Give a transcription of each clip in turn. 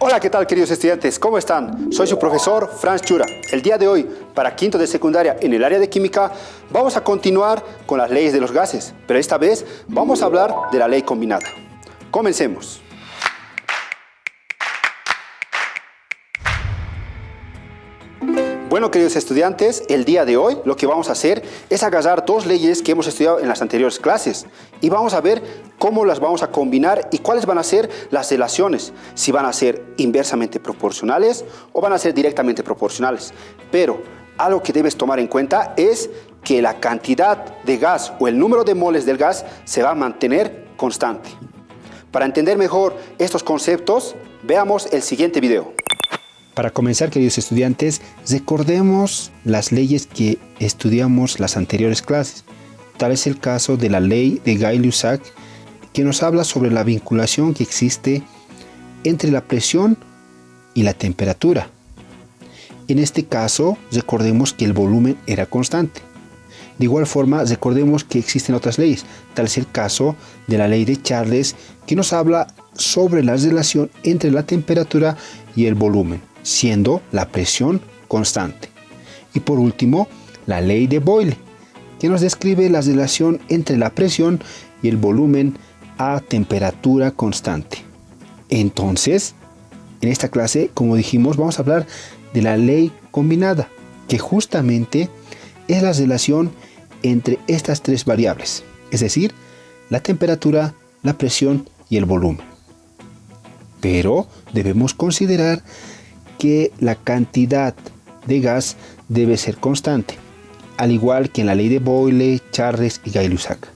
Hola, ¿qué tal, queridos estudiantes? ¿Cómo están? Soy su profesor Franz Chura. El día de hoy, para quinto de secundaria en el área de química, vamos a continuar con las leyes de los gases, pero esta vez vamos a hablar de la ley combinada. Comencemos. Bueno, queridos estudiantes, el día de hoy lo que vamos a hacer es agarrar dos leyes que hemos estudiado en las anteriores clases y vamos a ver cómo las vamos a combinar y cuáles van a ser las relaciones, si van a ser inversamente proporcionales o van a ser directamente proporcionales. Pero algo que debes tomar en cuenta es que la cantidad de gas o el número de moles del gas se va a mantener constante. Para entender mejor estos conceptos, veamos el siguiente video. Para comenzar, queridos estudiantes, recordemos las leyes que estudiamos las anteriores clases. Tal es el caso de la ley de Gay-Lussac, que nos habla sobre la vinculación que existe entre la presión y la temperatura. En este caso, recordemos que el volumen era constante. De igual forma, recordemos que existen otras leyes. Tal es el caso de la ley de Charles, que nos habla sobre la relación entre la temperatura y el volumen, siendo la presión constante. Y por último, la ley de Boyle, que nos describe la relación entre la presión y el volumen a temperatura constante. Entonces, en esta clase, como dijimos, vamos a hablar de la ley combinada, que justamente es la relación entre estas tres variables, es decir, la temperatura, la presión y el volumen. Pero debemos considerar que la cantidad de gas debe ser constante, al igual que en la ley de Boyle, Charles y Gay-Lussac.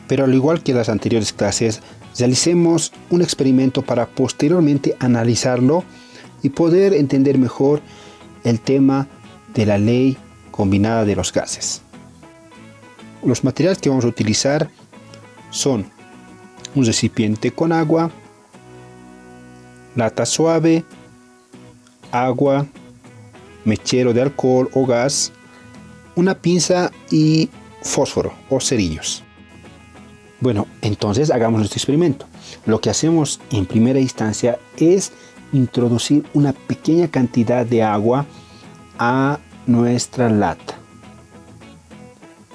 Pero al igual que en las anteriores clases, realicemos un experimento para posteriormente analizarlo y poder entender mejor el tema de la ley combinada de los gases. Los materiales que vamos a utilizar son un recipiente con agua, lata suave, agua, mechero de alcohol o gas, una pinza y fósforo o cerillos. Bueno, entonces hagamos nuestro experimento. Lo que hacemos en primera instancia es introducir una pequeña cantidad de agua a nuestra lata.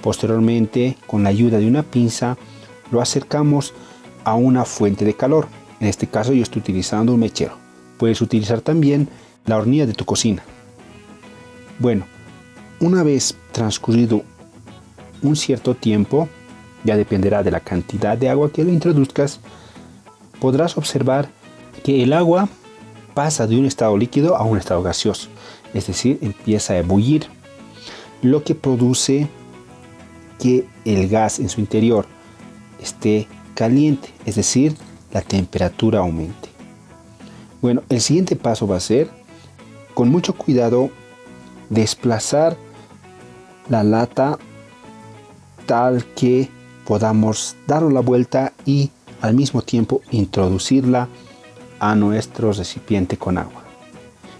Posteriormente, con la ayuda de una pinza, lo acercamos a una fuente de calor. En este caso yo estoy utilizando un mechero. Puedes utilizar también la hornilla de tu cocina. Bueno, una vez transcurrido un cierto tiempo, ya dependerá de la cantidad de agua que le introduzcas, podrás observar que el agua pasa de un estado líquido a un estado gaseoso, es decir, empieza a ebullir, lo que produce que el gas en su interior esté caliente, es decir, la temperatura aumente. Bueno, el siguiente paso va a ser, con mucho cuidado, desplazar la lata tal que podamos darle la vuelta y al mismo tiempo introducirla a nuestro recipiente con agua.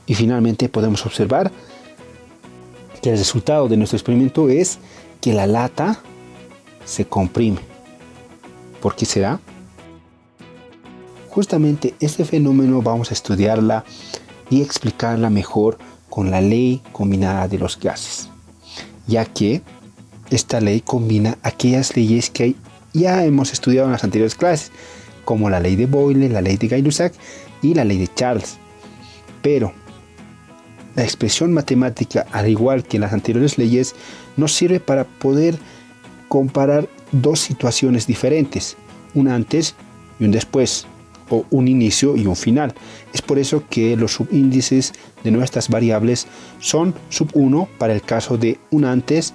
Y finalmente podemos observar que el resultado de nuestro experimento es que la lata se comprime. ¿Por qué será? Justamente este fenómeno vamos a estudiarla y explicarla mejor con la ley combinada de los gases, ya que esta ley combina aquellas leyes que ya hemos estudiado en las anteriores clases, como la ley de Boyle, la ley de Gay-Lussac y la ley de Charles. Pero la expresión matemática, al igual que en las anteriores leyes, nos sirve para poder comparar dos situaciones diferentes, un antes y un después, o un inicio y un final. Es por eso que los subíndices de nuestras variables son sub 1 para el caso de un antes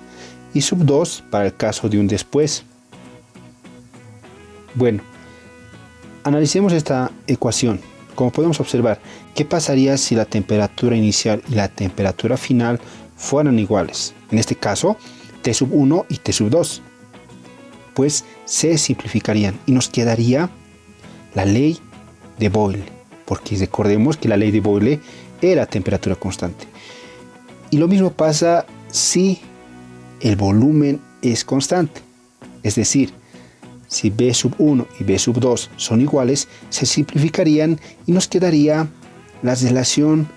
y sub 2 para el caso de un después. Bueno, analicemos esta ecuación. Como podemos observar, ¿qué pasaría si la temperatura inicial y la temperatura final fueran iguales? En este caso, T sub 1 y T sub 2. Pues se simplificarían y nos quedaría la ley de Boyle, porque recordemos que la ley de Boyle era temperatura constante. Y lo mismo pasa si el volumen es constante, es decir, si B sub 1 y B sub 2 son iguales, se simplificarían y nos quedaría la relación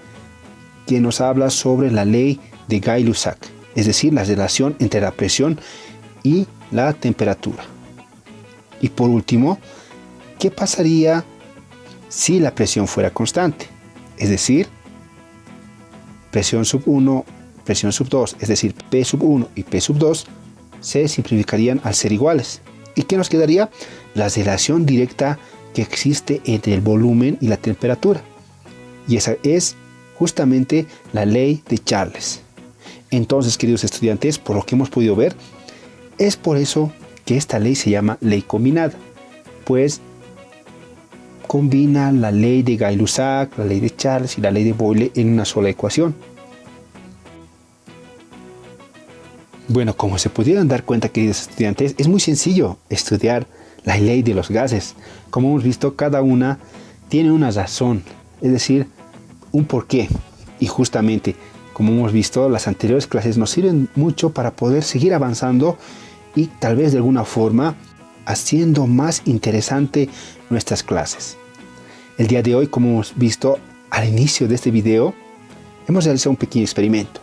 que nos habla sobre la ley de Gay-Lussac, es decir, la relación entre la presión y la temperatura. Y por último, ¿qué pasaría si la presión fuera constante? Es decir, presión sub 1, presión sub 2, es decir, P sub 1 y P sub 2 se simplificarían al ser iguales. ¿Y qué nos quedaría? La relación directa que existe entre el volumen y la temperatura. Y esa es justamente la ley de Charles. Entonces, queridos estudiantes, por lo que hemos podido ver, es por eso que esta ley se llama ley combinada, pues combina la ley de Gay-Lussac, la ley de Charles y la ley de Boyle en una sola ecuación. Bueno, como se pudieron dar cuenta, queridos estudiantes, es muy sencillo estudiar la ley de los gases. Como hemos visto, cada una tiene una razón, es decir, un porqué. Y justamente, como hemos visto, las anteriores clases nos sirven mucho para poder seguir avanzando y tal vez de alguna forma haciendo más interesante nuestras clases. El día de hoy, como hemos visto al inicio de este video, hemos realizado un pequeño experimento.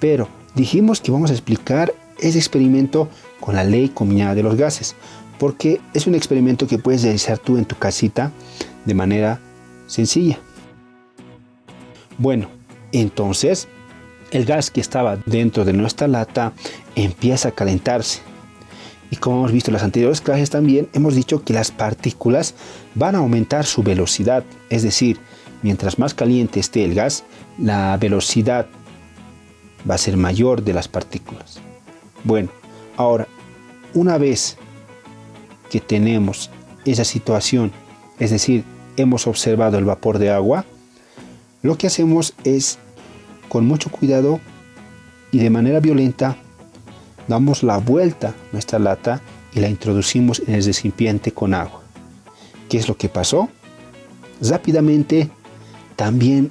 Pero dijimos que vamos a explicar ese experimento con la ley combinada de los gases, porque es un experimento que puedes realizar tú en tu casita de manera sencilla. Bueno, entonces el gas que estaba dentro de nuestra lata empieza a calentarse. Y como hemos visto en las anteriores clases también, hemos dicho que las partículas van a aumentar su velocidad. Es decir, mientras más caliente esté el gas, la velocidad va a ser mayor de las partículas. Bueno, ahora, una vez que tenemos esa situación, es decir, hemos observado el vapor de agua, lo que hacemos es, con mucho cuidado y de manera violenta, damos la vuelta a nuestra lata y la introducimos en el recipiente con agua. ¿Qué es lo que pasó? Rápidamente también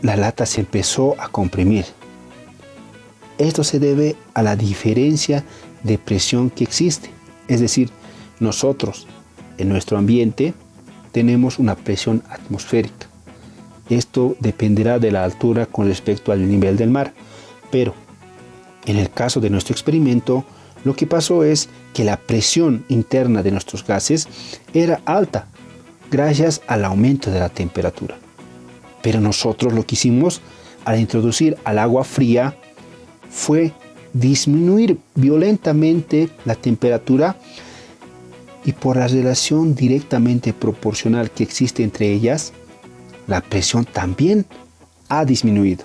la lata se empezó a comprimir. Esto se debe a la diferencia de presión que existe. Es decir, nosotros en nuestro ambiente tenemos una presión atmosférica. Esto dependerá de la altura con respecto al nivel del mar, pero en el caso de nuestro experimento, lo que pasó es que la presión interna de nuestros gases era alta gracias al aumento de la temperatura. Pero nosotros lo que hicimos al introducir al agua fría fue disminuir violentamente la temperatura, y por la relación directamente proporcional que existe entre ellas, la presión también ha disminuido.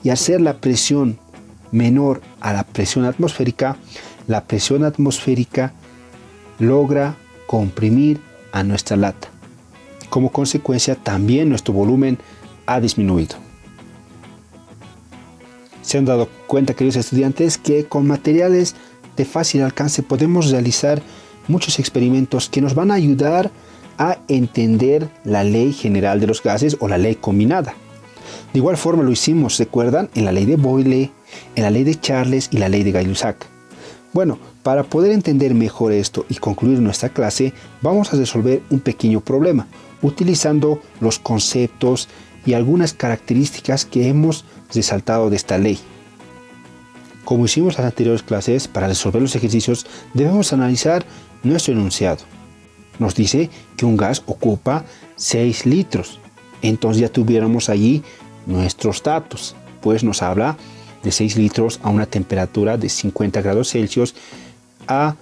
Y al ser la presión menor a la presión atmosférica logra comprimir a nuestra lata. Como consecuencia, también nuestro volumen ha disminuido. Se han dado cuenta, queridos estudiantes, que con materiales de fácil alcance podemos realizar muchos experimentos que nos van a ayudar a entender la ley general de los gases o la ley combinada. De igual forma lo hicimos, ¿recuerdan? En la ley de Boyle, en la ley de Charles y la ley de Gay-Lussac. Bueno, para poder entender mejor esto y concluir nuestra clase, vamos a resolver un pequeño problema, utilizando los conceptos y algunas características que hemos resaltado de esta ley. Como hicimos en las anteriores clases, para resolver los ejercicios debemos analizar nuestro enunciado. Nos dice que un gas ocupa 6 litros. Entonces ya tuviéramos allí nuestros datos, pues nos habla de 6 litros a una temperatura de 50 grados Celsius a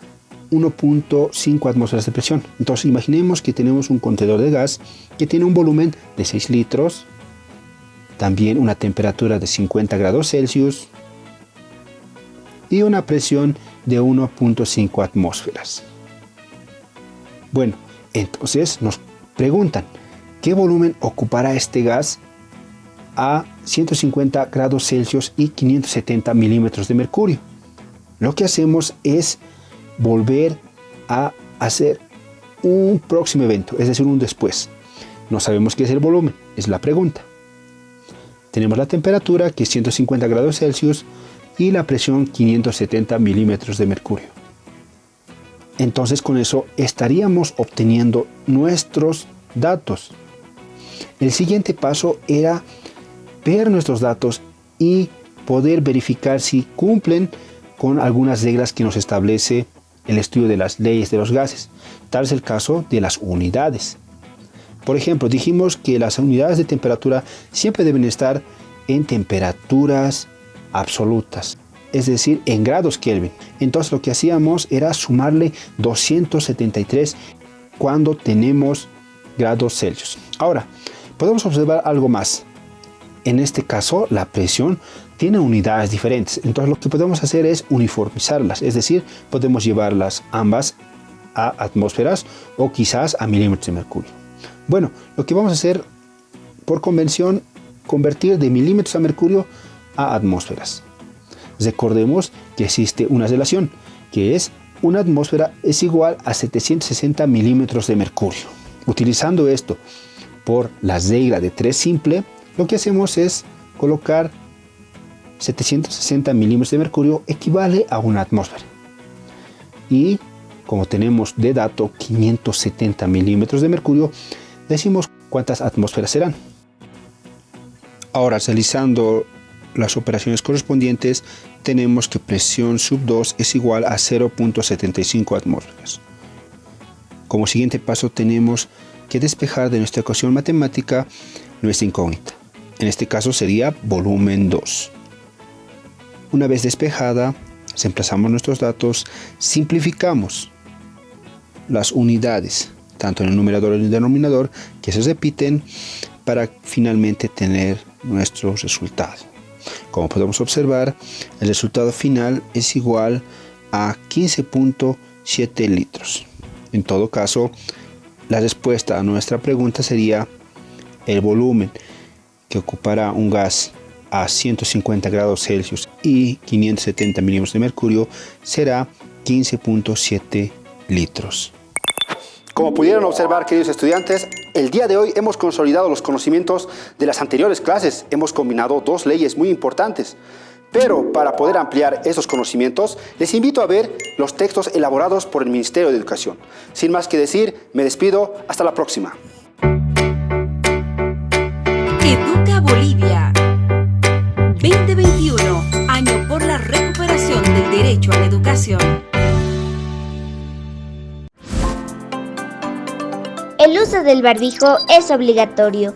1.5 atmósferas de presión. Entonces imaginemos que tenemos un contenedor de gas que tiene un volumen de 6 litros, también una temperatura de 50 grados Celsius y una presión de 1.5 atmósferas. Bueno, entonces nos preguntan, ¿qué volumen ocupará este gas a 150 grados Celsius y 570 milímetros de mercurio? Lo que hacemos es volver a hacer un próximo evento, es decir, un después. No sabemos qué es el volumen, es la pregunta. Tenemos la temperatura, que es 150 grados Celsius, y la presión 570 milímetros de mercurio. Entonces con eso estaríamos obteniendo nuestros datos. El siguiente paso era ver nuestros datos y poder verificar si cumplen con algunas reglas que nos establece el estudio de las leyes de los gases. Tal es el caso de las unidades. Por ejemplo, dijimos que las unidades de temperatura siempre deben estar en temperaturas absolutas, es decir, en grados Kelvin. Entonces lo que hacíamos era sumarle 273 cuando tenemos grados Celsius. Ahora, podemos observar algo más. En este caso, la presión tiene unidades diferentes. Entonces lo que podemos hacer es uniformizarlas, es decir, podemos llevarlas ambas a atmósferas o quizás a milímetros de mercurio. Bueno, lo que vamos a hacer por convención, convertir de milímetros a mercurio a atmósferas. Recordemos que existe una relación, que es una atmósfera es igual a 760 milímetros de mercurio. Utilizando esto por la regla de 3 simple, lo que hacemos es colocar 760 milímetros de mercurio equivale a una atmósfera. Y como tenemos de dato 570 milímetros de mercurio, decimos cuántas atmósferas serán. Ahora, realizando las operaciones correspondientes, tenemos que presión sub 2 es igual a 0.75 atmósferas. Como siguiente paso tenemos que despejar de nuestra ecuación matemática nuestra incógnita. En este caso sería volumen 2. Una vez despejada, reemplazamos nuestros datos, simplificamos las unidades, tanto en el numerador y en el denominador, que se repiten para finalmente tener nuestro resultado. Como podemos observar, el resultado final es igual a 15.7 litros. En todo caso, la respuesta a nuestra pregunta sería el volumen que ocupará un gas a 150 grados Celsius y 570 milímetros de mercurio será 15.7 litros. Como pudieron observar, queridos estudiantes, el día de hoy hemos consolidado los conocimientos de las anteriores clases. Hemos combinado dos leyes muy importantes. Pero para poder ampliar esos conocimientos, les invito a ver los textos elaborados por el Ministerio de Educación. Sin más que decir, me despido. Hasta la próxima. Educa Bolivia 2021, año por la recuperación del derecho a la educación. El uso del barbijo es obligatorio.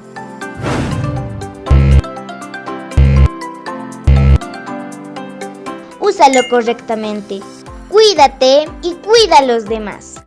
Úsalo correctamente. Cuídate y cuida a los demás.